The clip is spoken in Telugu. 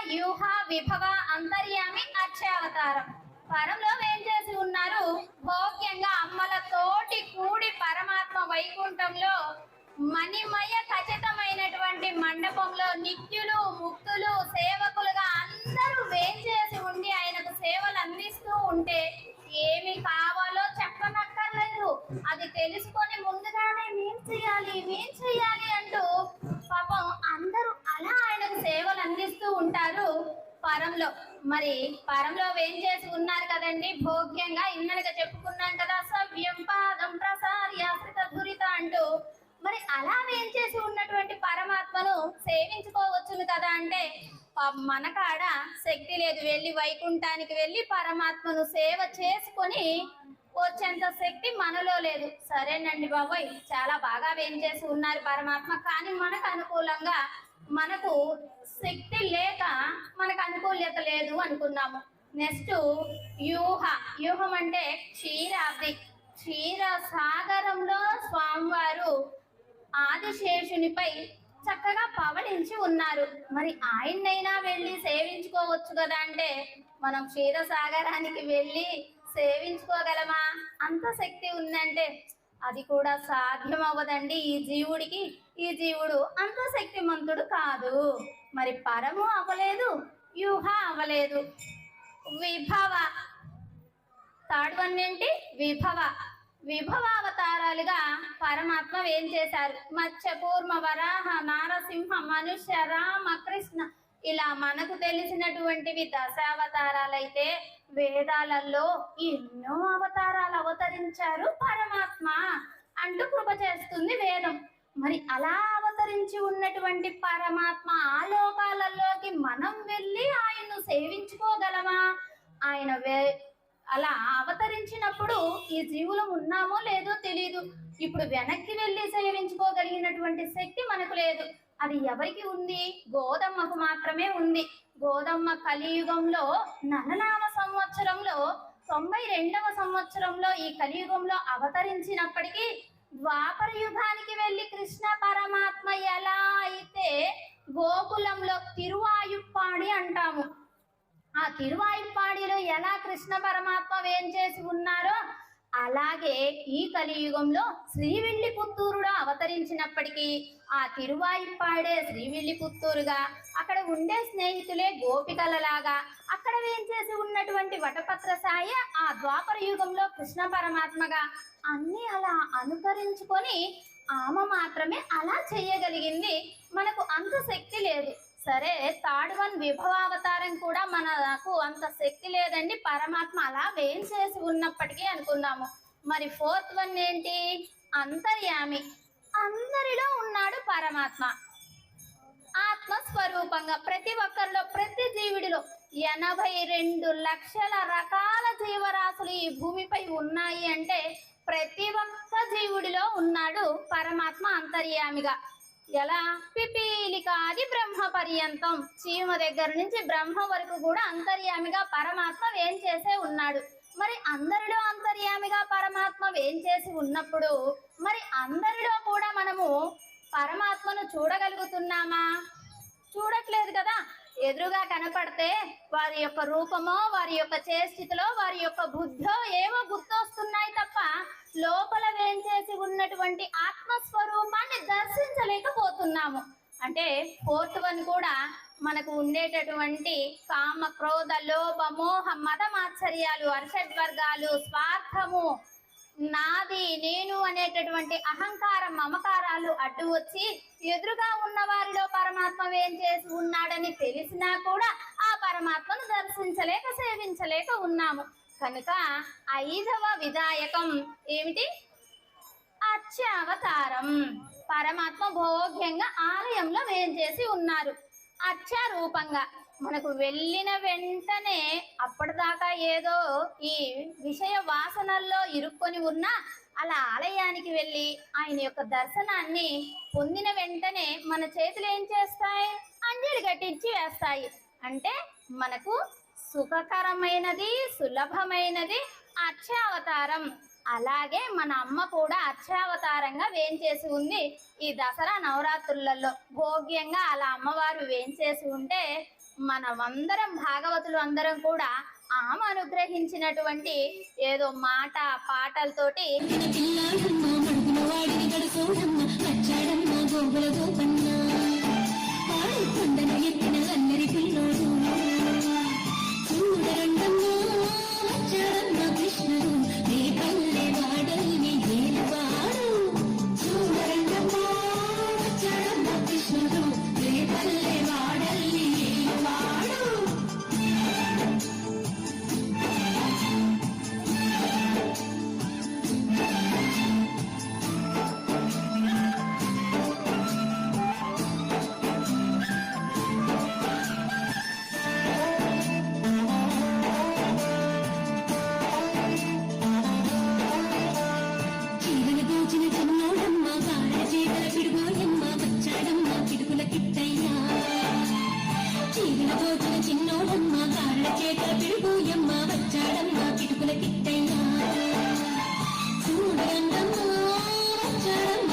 వ్యూహ విభవ అంతర్యామి అక్షావతారం. పరంలో వేంచేసి ఉన్నారు. భోగ్యంగా అమ్మలతోటి కూడి పరమాత్మ వైకుంఠంలో మణిమయ ఖచ్చితమైనటువంటి మండపంలో నిత్యులు ముక్తులు సేవకులుగా అందరూ వేంచేసి ఉండి ఆయనకు సేవలు అందిస్తూ ఉంటే ఏమి కావాలో చెప్పనక్కర్లేదు, అది తెలుసుకొని ముందుగానే మేం చెయ్యాలి అంటూ పాపం అందరూ అలా ఆయనకు సేవలు అందిస్తూ ఉంటారు పరంలో. మరి పరంలో వేంచేసి ఉన్నారు కదండి, భోగ్యంగా ఇన్నడగా చెప్పుకున్నాం కదా, సవ్యం పాదం ప్రసార్య దురిత అంటూ. మరి అలా వేంచేసి ఉన్నటువంటి పరమాత్మను సేవించుకోవచ్చును కదా అంటే మనకాడ శక్తి లేదు, వెళ్ళి వైకుంఠానికి వెళ్ళి పరమాత్మను సేవ చేసుకొని వచ్చేంత శక్తి మనలో లేదు. సరేనండి బాబోయ్, చాలా బాగా వేంచేసి ఉన్నారు పరమాత్మ, కానీ మనకు అనుకూలంగా మనకు శక్తి లేక మనకు అనుకూల్యత లేదు అనుకున్నాము. నెక్స్ట్ వ్యూహం అంటే క్షీరాబ్ది. క్షీర సాగరంలో స్వామివారు ఆదిశేషునిపై చక్కగా పవళించి ఉన్నారు. మరి ఆయన్నైనా వెళ్ళి సేవించుకోవచ్చు కదా అంటే మనం క్షీరసాగరానికి వెళ్ళి సేవించుకోగలమా? అంత శక్తి ఉందంటే అది కూడా సాధ్యం అవ్వదండి ఈ జీవుడికి. ఈ జీవుడు అంత శక్తిమంతుడు కాదు. మరి పరము అవ్వలేదు, వ్యూహ అవ్వలేదు. విభవ, థర్డ్ వన్ ఏంటి? విభవ అవతారాలుగా పరమాత్మ ఏం చేశారు? మత్స్య కూర్మ వరాహ నారసింహ మనుష్య రామ కృష్ణ, ఇలా మనకు తెలిసినటువంటివి దశావతారాలైతే వేదాలలో ఎన్నో అవతారాలు అవతరించారు పరమాత్మ అంటూ కృప చేస్తుంది వేదం. మరి అలా అవతరించి ఉన్నటువంటి పరమాత్మ ఆలోకాలలోకి మనం వెళ్ళి ఆయన్ను సేవించుకోగలమా? ఆయన అలా అవతరించినప్పుడు ఈ జీవులం ఉన్నామో లేదో తెలియదు. ఇప్పుడు వెనక్కి వెళ్ళి సేవించుకోగలిగినటువంటి శక్తి మనకు లేదు. అది ఎవరికి ఉంది? గోదమ్మకు మాత్రమే ఉంది. గోదమ్మ కలియుగంలో నలనామ సంవత్సరంలో 92వ సంవత్సరంలో ఈ కలియుగంలో అవతరించినప్పటికీ ద్వాపర యుగానికి వెళ్ళి కృష్ణ పరమాత్మ ఎలా అయితే గోకులంలో తిరువాయుప్పాడి అంటాము, ఆ తిరువాయుప్పాడిలో ఎలా కృష్ణ పరమాత్మ వేంచేసి ఉన్నారో అలాగే ఈ కలియుగంలో శ్రీవిల్లిపుత్తూరులో అవతరించినప్పటికీ ఆ తిరువాయుప్పాడే శ్రీవిల్లిపుత్తూరుగా, అక్కడ ఉండే స్నేహితులే గోపికలలాగా, అక్కడ వేంచేసి ఉన్నటువంటి వటపత్ర సాయ ఆ ద్వాపర యుగంలో కృష్ణ పరమాత్మగా అన్నీ అలా అనుకరించుకొని ఆమె మాత్రమే అలా చేయగలిగింది. మనకు అంత శక్తి లేదు. సరే, థర్డ్ వన్ విభవావతారం కూడా మనకు అంత శక్తి లేదండి, పరమాత్మ అలా వేంచేసి ఉన్నప్పటికీ అనుకుందాము. మరి ఫోర్త్ వన్ ఏంటి? అంతర్యామి. అందరిలో ఉన్నాడు పరమాత్మ ఆత్మస్వరూపంగా. ప్రతి ఒక్కరిలో, ప్రతి జీవుడిలో 82 లక్షల రకాల జీవరాశులు ఈ భూమిపై ఉన్నాయి అంటే ప్రతి ఒక్క జీవుడిలో ఉన్నాడు పరమాత్మ అంతర్యామిగా. ఎలా? పిపీలికాది బ్రహ్మ పర్యంతం, చీమ దగ్గర నుంచి బ్రహ్మ వరకు కూడా అంతర్యామిగా పరమాత్మ వేంచేసే ఉన్నాడు. మరి అందరిలో అంతర్యామిగా పరమాత్మ వేంచేసి ఉన్నప్పుడు మరి అందరిలో కూడా మనము పరమాత్మను చూడగలుగుతున్నామా? చూడట్లేదు కదా. ఎదురుగా కనపడితే వారి యొక్క రూపమో, వారి యొక్క చేష్టితలో, వారి యొక్క బుద్ధో ఏవో గుర్తొస్తున్నాయి తప్ప లోపల వేంచేసి ఉన్నటువంటి ఆత్మస్వరూపాన్ని దర్శించలేకపోతున్నాము. అంటే ఫోర్త్ వన్ కూడా మనకు ఉండేటటువంటి కామ క్రోధ లోభ మోహ మదమాశ్చర్యాలు, అర్షడ్వర్గాలు, స్వార్థము, నాది నేను అనేటటువంటి అహంకారం మమకారాలు అడ్డు వచ్చి ఎదురుగా ఉన్న వారిలో పరమాత్మ వేంచేసి ఉన్నాడని తెలిసినా కూడా ఆ పరమాత్మను దర్శించలేక సేవించలేక ఉన్నాము. కనుక 5వ విధాయకం ఏమిటి? అర్చావతారం. పరమాత్మ భోగ్యంగా ఆలయంలో వేంచేసి ఉన్నారు అర్చారూపంగా. మనకు వెళ్ళిన వెంటనే అప్పటిదాకా ఏదో ఈ విషయ వాసనల్లో ఇరుక్కొని ఉన్నా అలా ఆలయానికి వెళ్ళి ఆయన యొక్క దర్శనాన్ని పొందిన వెంటనే మన చేతులు ఏం చేస్తాయి? అంజలి గట్టించి వేస్తాయి. అంటే మనకు సుఖకరమైనది, సులభమైనది అర్చావతారం. అలాగే మన అమ్మ కూడా అర్చావతారంగా వేంచేసి ఉంది. ఈ దసరా నవరాత్రులలో భోగ్యంగా అలా అమ్మవారు వేంచేసి ఉంటే మనమందరం భాగవతులు అందరం కూడా ఆమె అనుగ్రహించినటువంటి ఏదో మాట పాటలతోటి పిల్లాడమ్మ మడుగుల వాడిని గడుసోడమ్మ వచ్చాడమ్మ గోగుల గోపన్న వాడు కొండను ఎత్తిన అల్లరి పిల్లోడు చూడరండమ్మ వచ్చాడమ్మ కృష్ణుడు నీ పల్లె వాడల్ని ఏలువాడు చూడరండమ్మ వచ్చాడమ్మ కృష్ణుడు నీ పల్లె వాడల్ని ఏలువాడు చీరలు దోచిన చిన్నోడమ్మ కాళ్ళ చేతల పిడుగోయమ్మ వచ్చాడమ్మ పిడుగుల కిట్టయ్యా చీరలు దోచిన చిన్నోడమ్మ కాళ్ళ చేతల పిడుగోయమ్మ వచ్చాడమ్మ పిడుగుల కిట్టయ్యా చూడండమ్మ వచ్చాడమ్మ